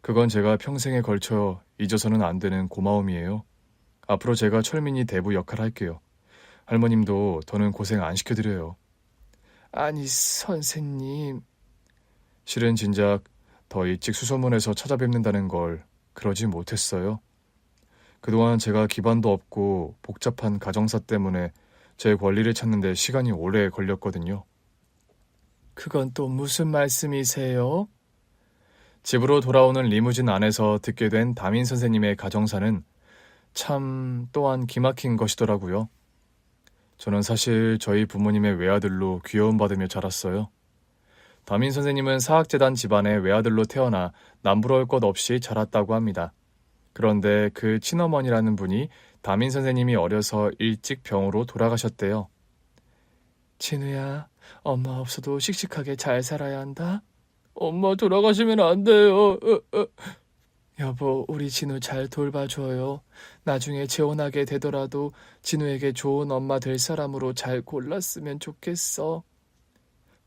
그건 제가 평생에 걸쳐 잊어서는 안 되는 고마움이에요. 앞으로 제가 철민이 대부 역할 할게요. 할머님도 더는 고생 안 시켜드려요. 아니, 선생님. 실은 진작 더 일찍 수소문해서 찾아뵙는다는 걸 그러지 못했어요. 그동안 제가 기반도 없고 복잡한 가정사 때문에 제 권리를 찾는데 시간이 오래 걸렸거든요. 그건 또 무슨 말씀이세요? 집으로 돌아오는 리무진 안에서 듣게 된 담임 선생님의 가정사는 참 또한 기막힌 것이더라고요. 저는 사실 저희 부모님의 외아들로 귀여움받으며 자랐어요. 담임 선생님은 사학재단 집안의 외아들로 태어나 남부러울 것 없이 자랐다고 합니다. 그런데 그 친어머니라는 분이 담임 선생님이 어려서 일찍 병으로 돌아가셨대요. 진우야, 엄마 없어도 씩씩하게 잘 살아야 한다. 엄마 돌아가시면 안 돼요. 여보, 우리 진우 잘 돌봐줘요. 나중에 재혼하게 되더라도 진우에게 좋은 엄마 될 사람으로 잘 골랐으면 좋겠어.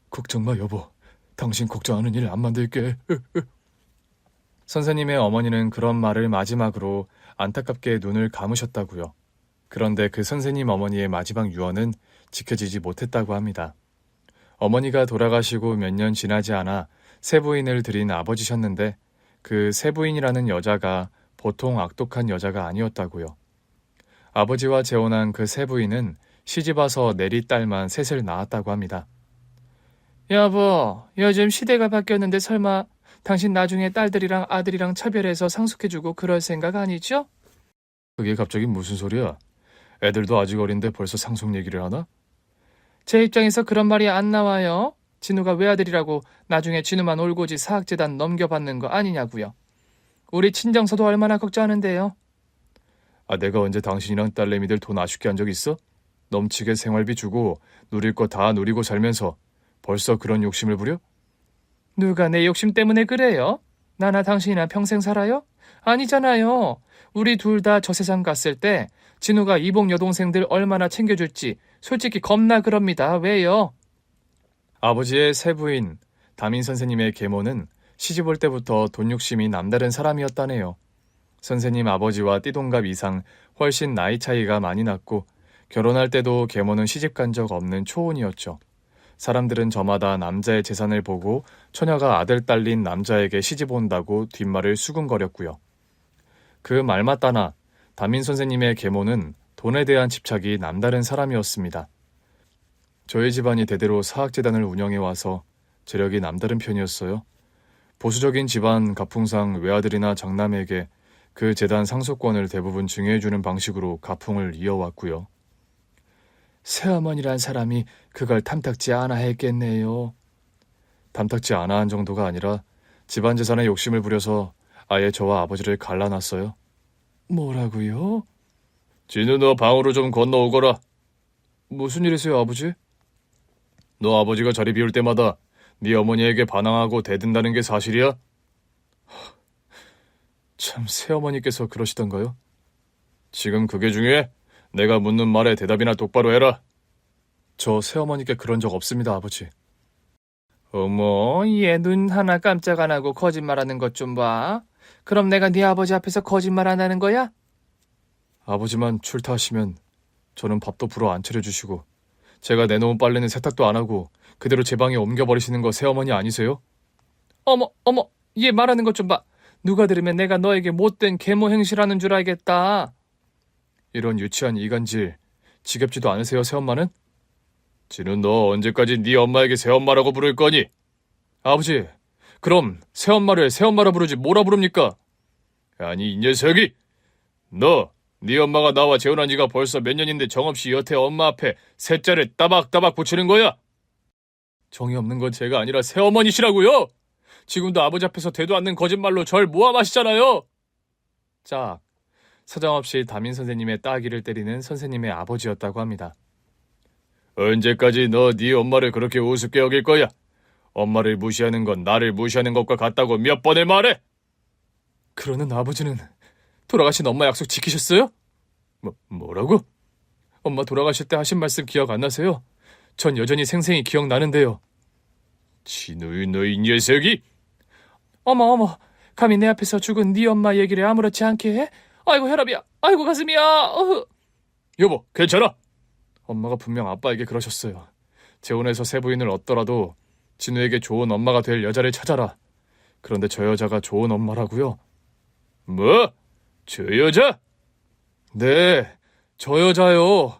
걱정 마, 여보. 당신 걱정하는 일 안 만들게. 선생님의 어머니는 그런 말을 마지막으로 안타깝게 눈을 감으셨다고요. 그런데 그 선생님 어머니의 마지막 유언은 지켜지지 못했다고 합니다. 어머니가 돌아가시고 몇 년 지나지 않아 세부인을 들인 아버지셨는데 그 세부인이라는 여자가 보통 악독한 여자가 아니었다고요. 아버지와 재혼한 그 세부인은 시집와서 내리 딸만 셋을 낳았다고 합니다. 여보, 요즘 시대가 바뀌었는데 설마 당신 나중에 딸들이랑 아들이랑 차별해서 상속해주고 그럴 생각 아니죠? 그게 갑자기 무슨 소리야? 애들도 아직 어린데 벌써 상속 얘기를 하나? 제 입장에서 그런 말이 안 나와요. 진우가 외아들이라고 나중에 진우만 올고지 사학재단 넘겨받는 거 아니냐고요. 우리 친정서도 얼마나 걱정하는데요. 아, 내가 언제 당신이랑 딸내미들 돈 아쉽게 한 적 있어? 넘치게 생활비 주고 누릴 거 다 누리고 살면서 벌써 그런 욕심을 부려? 누가 내 욕심 때문에 그래요? 나나 당신이나 평생 살아요? 아니잖아요. 우리 둘 다 저 세상 갔을 때 진우가 이복 여동생들 얼마나 챙겨줄지 솔직히 겁나 그럽니다. 왜요? 아버지의 세부인 담임 선생님의 계모는 시집 올 때부터 돈 욕심이 남다른 사람이었다네요. 선생님 아버지와 띠동갑 이상 훨씬 나이 차이가 많이 났고 결혼할 때도 계모는 시집 간 적 없는 초혼이었죠. 사람들은 저마다 남자의 재산을 보고 처녀가 아들 딸린 남자에게 시집 온다고 뒷말을 수군거렸고요. 그 말 맞다나 담임 선생님의 계모는 돈에 대한 집착이 남다른 사람이었습니다. 저희 집안이 대대로 사학재단을 운영해와서 재력이 남다른 편이었어요. 보수적인 집안 가풍상 외아들이나 장남에게 그 재단 상속권을 대부분 증여해주는 방식으로 가풍을 이어왔고요. 새어머니란 사람이 그걸 탐탁지 않아 했겠네요. 탐탁지 않아 한 정도가 아니라 집안 재산에 욕심을 부려서 아예 저와 아버지를 갈라놨어요. 뭐라고요? 진우, 너 방으로 좀 건너오거라. 무슨 일이세요, 아버지? 너 아버지가 자리 비울 때마다 네 어머니에게 반항하고 대든다는 게 사실이야? 참, 새어머니께서 그러시던가요? 지금 그게 중요해? 내가 묻는 말에 대답이나 똑바로 해라. 저 새어머니께 그런 적 없습니다, 아버지. 어머, 얘 눈 하나 깜짝 안 하고 거짓말하는 것 좀 봐. 그럼 내가 네 아버지 앞에서 거짓말 안 하는 거야? 아버지만 출타하시면 저는 밥도 불어 안 차려주시고 제가 내놓은 빨래는 세탁도 안 하고 그대로 제 방에 옮겨버리시는 거 새어머니 아니세요? 어머, 얘 말하는 것 좀 봐. 누가 들으면 내가 너에게 못된 계모 행실하는 줄 알겠다. 이런 유치한 이간질 지겹지도 않으세요, 새엄마는? 지는 너 언제까지 네 엄마에게 새엄마라고 부를 거니? 아버지, 그럼 새엄마를 새엄마라 부르지 뭐라 부릅니까? 아니, 이 녀석이! 네 엄마가 나와 재혼한 지가 벌써 몇 년인데 정없이 여태 엄마 앞에 새자를 따박따박 붙이는 거야? 정이 없는 건 제가 아니라 새어머니시라고요! 지금도 아버지 앞에서 되도 않는 거짓말로 절 모함하시잖아요! 짝, 사정없이 담임 선생님의 따귀를 때리는 선생님의 아버지였다고 합니다. 언제까지 너 네 엄마를 그렇게 우습게 여길 거야? 엄마를 무시하는 건 나를 무시하는 것과 같다고 몇 번을 말해! 그러는 아버지는 돌아가신 엄마 약속 지키셨어요? 뭐라고? 엄마 돌아가실 때 하신 말씀 기억 안 나세요? 전 여전히 생생히 기억나는데요. 진우이, 너 이 녀석이? 어머, 감히 내 앞에서 죽은 네 엄마 얘기를 아무렇지 않게 해? 아이고 혈압이야, 아이고 가슴이야. 여보, 괜찮아? 엄마가 분명 아빠에게 그러셨어요. 재혼해서 새 부인을 얻더라도 진우에게 좋은 엄마가 될 여자를 찾아라. 그런데 저 여자가 좋은 엄마라고요? 뭐? 저 여자? 네, 저 여자요.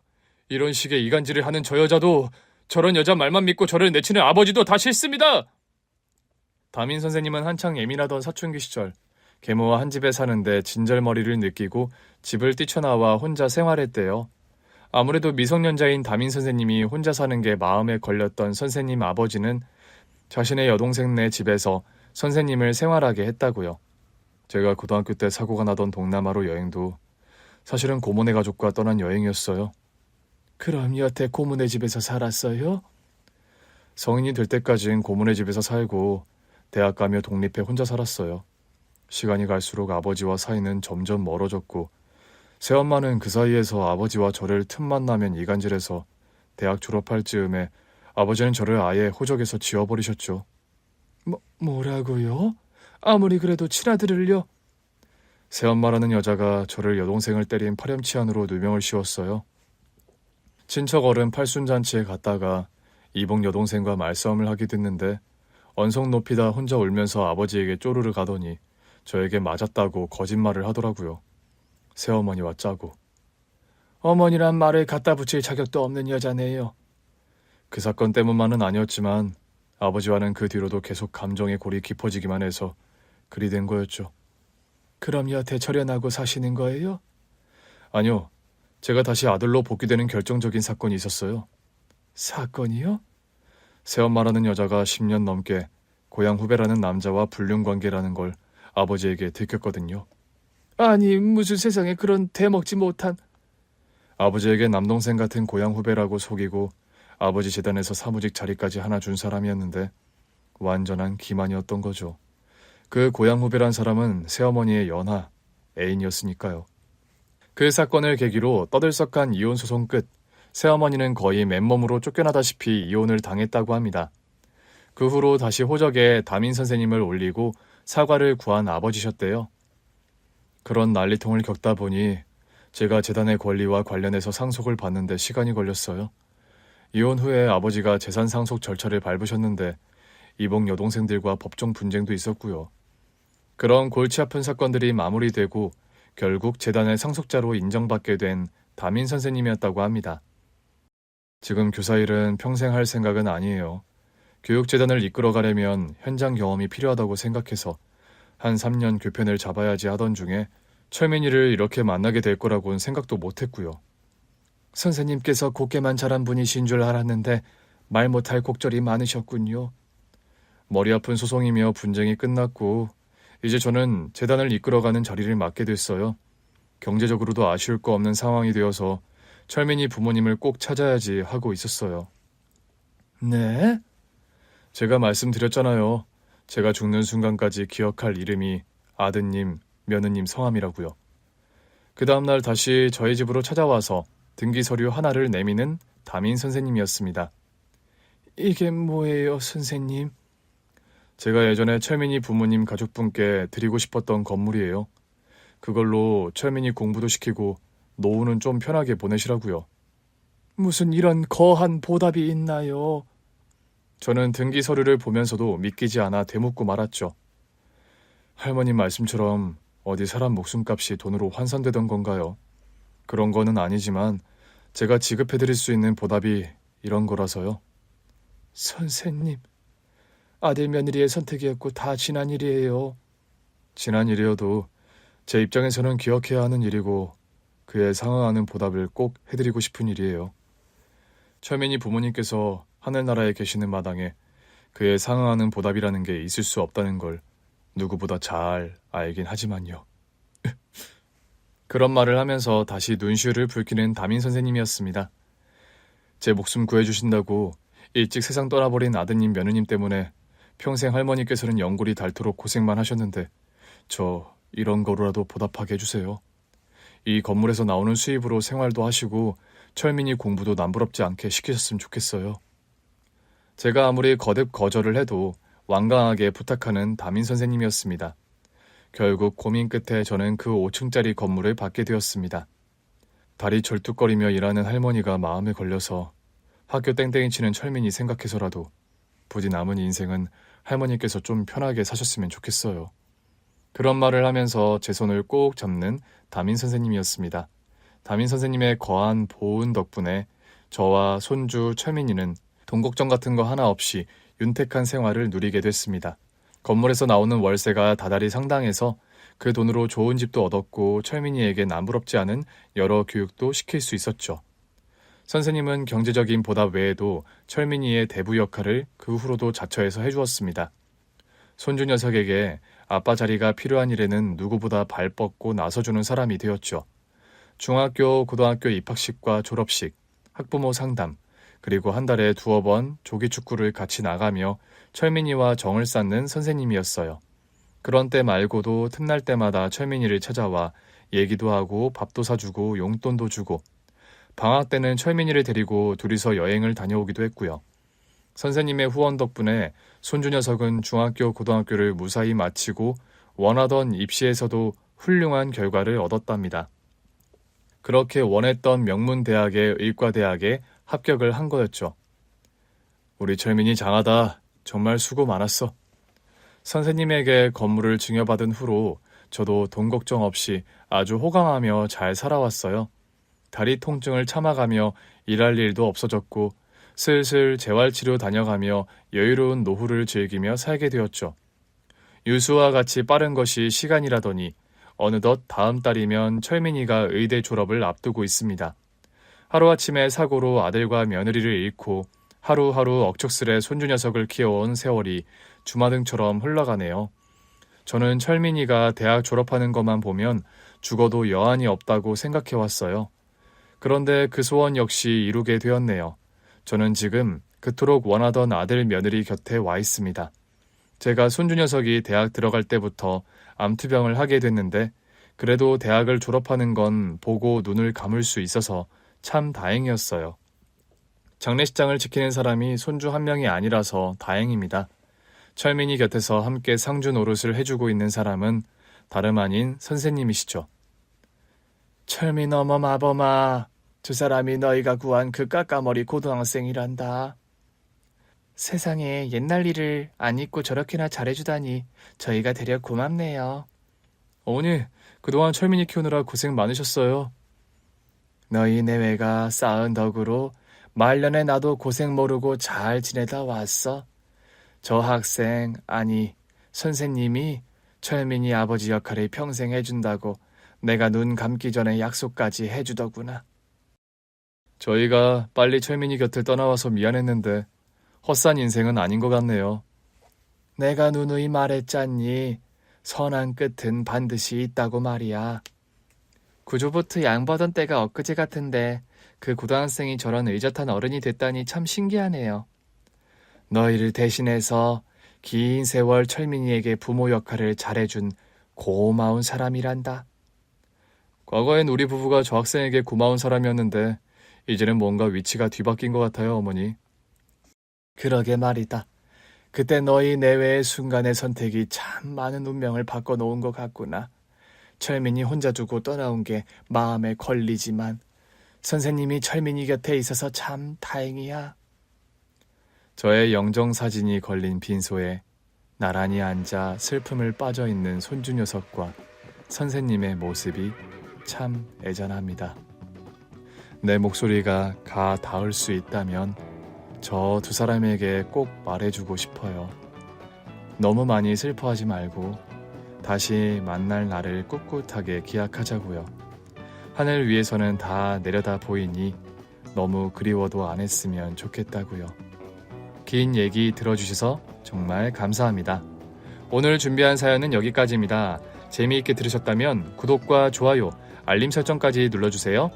이런 식의 이간질을 하는 저 여자도 저런 여자 말만 믿고 저를 내치는 아버지도 다 싫습니다. 담임 선생님은 한창 예민하던 사춘기 시절 계모와 한 집에 사는데 진절머리를 느끼고 집을 뛰쳐나와 혼자 생활했대요. 아무래도 미성년자인 담임 선생님이 혼자 사는 게 마음에 걸렸던 선생님 아버지는 자신의 여동생네 집에서 선생님을 생활하게 했다고요. 제가 고등학교 때 사고가 나던 동남아로 여행도 사실은 고모네 가족과 떠난 여행이었어요. 그럼 여태 고모네 집에서 살았어요? 성인이 될 때까진 고모네 집에서 살고 대학 가며 독립해 혼자 살았어요. 시간이 갈수록 아버지와 사이는 점점 멀어졌고 새엄마는 그 사이에서 아버지와 저를 틈만 나면 이간질해서 대학 졸업할 즈음에 아버지는 저를 아예 호적에서 지워버리셨죠. 뭐라고요? 아무리 그래도 친아들을요? 새엄마라는 여자가 저를 여동생을 때린 파렴치한으로 누명을 씌웠어요. 친척 어른 팔순잔치에 갔다가 이복 여동생과 말싸움을 하게 됐는데 언성 높이다 혼자 울면서 아버지에게 쪼르르 가더니 저에게 맞았다고 거짓말을 하더라고요. 새어머니와 짜고. 어머니란 말을 갖다 붙일 자격도 없는 여자네요. 그 사건 때문만은 아니었지만 아버지와는 그 뒤로도 계속 감정의 골이 깊어지기만 해서 그리 된 거였죠. 그럼 여태 절연하고 사시는 거예요? 아니요. 제가 다시 아들로 복귀되는 결정적인 사건이 있었어요. 사건이요? 새엄마라는 여자가 10년 넘게 고향 후배라는 남자와 불륜관계라는 걸 아버지에게 들켰거든요. 아니, 무슨 세상에 그런 대먹지 못한. 아버지에게 남동생 같은 고향 후배라고 속이고 아버지 재단에서 사무직 자리까지 하나 준 사람이었는데 완전한 기만이었던 거죠. 그 고향 후배란 사람은 새어머니의 연하, 애인이었으니까요. 그 사건을 계기로 떠들썩한 이혼 소송 끝, 새어머니는 거의 맨몸으로 쫓겨나다시피 이혼을 당했다고 합니다. 그 후로 다시 호적에 담임 선생님을 올리고 사과를 구한 아버지셨대요. 그런 난리통을 겪다 보니 제가 재단의 권리와 관련해서 상속을 받는데 시간이 걸렸어요. 이혼 후에 아버지가 재산 상속 절차를 밟으셨는데 이복 여동생들과 법정 분쟁도 있었고요. 그런 골치 아픈 사건들이 마무리되고 결국 재단의 상속자로 인정받게 된 담임 선생님이었다고 합니다. 지금 교사 일은 평생 할 생각은 아니에요. 교육재단을 이끌어가려면 현장 경험이 필요하다고 생각해서 한 3년 교편을 잡아야지 하던 중에 철민이를 이렇게 만나게 될 거라고는 생각도 못했고요. 선생님께서 곱게만 자란 분이신 줄 알았는데 말 못할 곡절이 많으셨군요. 머리 아픈 소송이며 분쟁이 끝났고 이제 저는 재단을 이끌어가는 자리를 맡게 됐어요. 경제적으로도 아쉬울 거 없는 상황이 되어서 철민이 부모님을 꼭 찾아야지 하고 있었어요. 네? 제가 말씀드렸잖아요. 제가 죽는 순간까지 기억할 이름이 아드님, 며느님 성함이라고요. 그 다음날 다시 저희 집으로 찾아와서 등기 서류 하나를 내미는 담임 선생님이었습니다. 이게 뭐예요, 선생님? 제가 예전에 철민이 부모님 가족분께 드리고 싶었던 건물이에요. 그걸로 철민이 공부도 시키고 노후는 좀 편하게 보내시라고요. 무슨 이런 거한 보답이 있나요? 저는 등기 서류를 보면서도 믿기지 않아 되묻고 말았죠. 할머님 말씀처럼 어디 사람 목숨값이 돈으로 환산되던 건가요? 그런 거는 아니지만 제가 지급해드릴 수 있는 보답이 이런 거라서요. 선생님, 아들 며느리의 선택이었고 다 지난 일이에요. 지난 일이어도 제 입장에서는 기억해야 하는 일이고 그에 상응하는 보답을 꼭 해드리고 싶은 일이에요. 철민이 부모님께서 하늘나라에 계시는 마당에 그에 상응하는 보답이라는 게 있을 수 없다는 걸 누구보다 잘 알긴 하지만요. 그런 말을 하면서 다시 눈시울을 붉히는 담임 선생님이었습니다. 제 목숨 구해주신다고 일찍 세상 떠나버린 아드님 며느님 때문에 평생 할머니께서는 연골이 닳도록 고생만 하셨는데 저 이런 거로라도 보답하게 해주세요. 이 건물에서 나오는 수입으로 생활도 하시고 철민이 공부도 남부럽지 않게 시키셨으면 좋겠어요. 제가 아무리 거듭 거절을 해도 완강하게 부탁하는 담임 선생님이었습니다. 결국 고민 끝에 저는 그 5층짜리 건물을 받게 되었습니다. 다리 절뚝거리며 일하는 할머니가 마음에 걸려서 학교 땡땡이 치는 철민이 생각해서라도 부디 남은 인생은 할머니께서 좀 편하게 사셨으면 좋겠어요. 그런 말을 하면서 제 손을 꼭 잡는 담임 선생님이었습니다. 담임 선생님의 거한 보은 덕분에 저와 손주 철민이는 돈 걱정 같은 거 하나 없이 윤택한 생활을 누리게 됐습니다. 건물에서 나오는 월세가 다달이 상당해서 그 돈으로 좋은 집도 얻었고 철민이에게 남부럽지 않은 여러 교육도 시킬 수 있었죠. 선생님은 경제적인 보답 외에도 철민이의 대부 역할을 그 후로도 자처해서 해주었습니다. 손주 녀석에게 아빠 자리가 필요한 일에는 누구보다 발 뻗고 나서주는 사람이 되었죠. 중학교, 고등학교 입학식과 졸업식, 학부모 상담, 그리고 한 달에 2번 조기축구를 같이 나가며 철민이와 정을 쌓는 선생님이었어요. 그런 때 말고도 틈날 때마다 철민이를 찾아와 얘기도 하고 밥도 사주고 용돈도 주고 방학 때는 철민이를 데리고 둘이서 여행을 다녀오기도 했고요. 선생님의 후원 덕분에 손주 녀석은 중학교, 고등학교를 무사히 마치고 원하던 입시에서도 훌륭한 결과를 얻었답니다. 그렇게 원했던 명문대학의 의과대학에 합격을 한 거였죠. 우리 철민이 장하다. 정말 수고 많았어. 선생님에게 건물을 증여받은 후로 저도 돈 걱정 없이 아주 호강하며 잘 살아왔어요. 다리 통증을 참아가며 일할 일도 없어졌고 슬슬 재활치료 다녀가며 여유로운 노후를 즐기며 살게 되었죠. 유수와 같이 빠른 것이 시간이라더니 어느덧 다음 달이면 철민이가 의대 졸업을 앞두고 있습니다. 하루아침에 사고로 아들과 며느리를 잃고 하루하루 억척스레 손주 녀석을 키워온 세월이 주마등처럼 흘러가네요. 저는 철민이가 대학 졸업하는 것만 보면 죽어도 여한이 없다고 생각해왔어요. 그런데 그 소원 역시 이루게 되었네요. 저는 지금 그토록 원하던 아들 며느리 곁에 와 있습니다. 제가 손주 녀석이 대학 들어갈 때부터 암투병을 하게 됐는데 그래도 대학을 졸업하는 건 보고 눈을 감을 수 있어서 참 다행이었어요. 장례식장을 지키는 사람이 손주 한 명이 아니라서 다행입니다. 철민이 곁에서 함께 상주 노릇을 해주고 있는 사람은 다름 아닌 선생님이시죠. 철민 어머 마범아, 두 사람이 너희가 구한 그 까까머리 고등학생이란다. 세상에 옛날 일을 안 잊고 저렇게나 잘해주다니 저희가 되려 고맙네요. 어머니, 그동안 철민이 키우느라 고생 많으셨어요. 너희 내외가 쌓은 덕으로 말년에 나도 고생 모르고 잘 지내다 왔어. 저 학생, 아니 선생님이 철민이 아버지 역할을 평생 해준다고 내가 눈 감기 전에 약속까지 해주더구나. 저희가 빨리 철민이 곁을 떠나와서 미안했는데 헛산 인생은 아닌 것 같네요. 내가 누누이 말했잖니. 선한 끝은 반드시 있다고 말이야. 구조보트 양보던 때가 엊그제 같은데 그 고등학생이 저런 의젓한 어른이 됐다니 참 신기하네요. 너희를 대신해서 긴 세월 철민이에게 부모 역할을 잘해준 고마운 사람이란다. 과거엔 우리 부부가 저 학생에게 고마운 사람이었는데 이제는 뭔가 위치가 뒤바뀐 것 같아요, 어머니. 그러게 말이다. 그때 너희 내외의 순간의 선택이 참 많은 운명을 바꿔놓은 것 같구나. 철민이 혼자 두고 떠나온 게 마음에 걸리지만 선생님이 철민이 곁에 있어서 참 다행이야. 저의 영정사진이 걸린 빈소에 나란히 앉아 슬픔을 빠져있는 손주 녀석과 선생님의 모습이 참 애잔합니다. 내 목소리가 가 닿을 수 있다면 저 두 사람에게 꼭 말해주고 싶어요. 너무 많이 슬퍼하지 말고 다시 만날 날을 꿋꿋하게 기약하자고요. 하늘 위에서는 다 내려다 보이니 너무 그리워도 안 했으면 좋겠다고요. 긴 얘기 들어주셔서 정말 감사합니다. 오늘 준비한 사연은 여기까지입니다. 재미있게 들으셨다면 구독과 좋아요, 알림 설정까지 눌러주세요.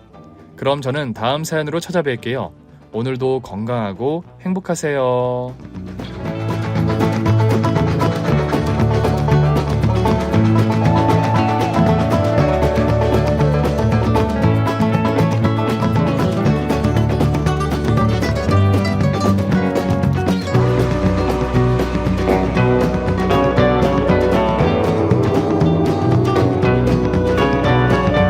그럼 저는 다음 사연으로 찾아뵐게요. 오늘도 건강하고 행복하세요.